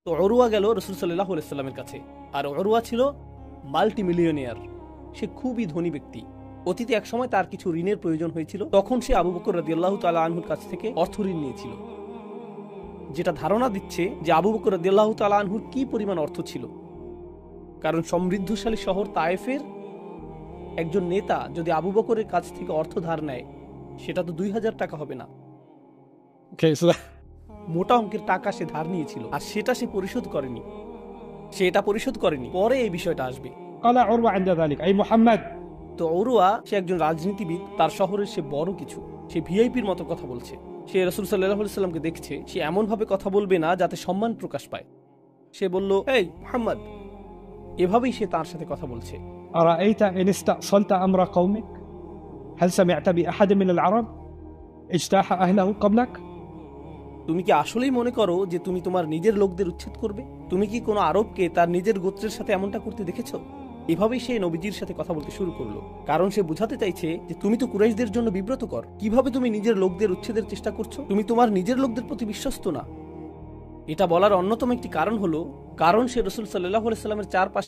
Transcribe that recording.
তো অরুয়া গেল রাসূল সাল্লাল্লাহু আলাইহি সাল্লামের কাছে। আর অরুয়া ছিল মাল্টি মিলিয়নিয়ার, সে খুবই ধনী ব্যক্তি। অতীতে এক সময় তার কিছু ঋণের প্রয়োজন হয়েছিল, তখন সে আবু বকর রাদিয়াল্লাহু তাআলা আনহুর কাছ থেকে অর্থ ঋণ নিয়েছিল, যেটা ধারণা দিচ্ছে যে আবু বকর রাদিয়াল্লাহু তাআলা আনহুর কি পরিমাণ অর্থ ছিল। কারণ সমৃদ্ধশালী শহর তায়েফের একজন নেতা যদি আবু বকরের কাছ থেকে অর্থ ধার নেয়, সেটা তো 2000 টাকা হবে না, Okay, so মোটা অঙ্কের টাকা সে ধার নিয়েছিল, আর সেটা সে পরিশোধ করেনি। সে এটা পরিশোধ করেনি, পরে এই বিষয়টা আসবে। قال عروة عند ذلك أي محمد. তো অরুয়া সে একজন রাজনীতিবিদ, তার শহরের সে বড় কিছু, সে ভিআইপির মতো কথা বলছে। সে রাসূল সাল্লাল্লাহু আলাইহি সাল্লামকে দেখছে, সে এমন ভাবে কথা বলবে না যাতে সম্মান প্রকাশ পায়। সে বলল, এই মুহাম্মদ, এভাবেই সে তার সাথে কথা বলছে। أرأيت إن استأصلت أمر قومك هل سمعت بأحد من العرب اجتاح أهله قبلك. তুমি কি আসলেই মনে করো যে তুমি তোমার নিজের লোকদের উচ্ছেদ করবে? তুমি কি কোনো আরবকে তার নিজের গোত্রের সাথে এমনটা করতে দেখেছো? এভাবেই সে নবীজির সাথে কথা বলতে শুরু করলো, কারণ সে বুঝাতে চাইছে যে তুমি তো কুরাইশদের জন্য বিব্রতকর। কিভাবে তুমি নিজের লোকদের উচ্ছেদের চেষ্টা করছো? তুমি তোমার নিজের লোকদের প্রতি বিশ্বস্ত না। এটা বলার অন্যতম একটি কারণ হলো, কারণ সে রাসূল সাল্লাল্লাহু আলাইহি সাল্লামের চারপাশে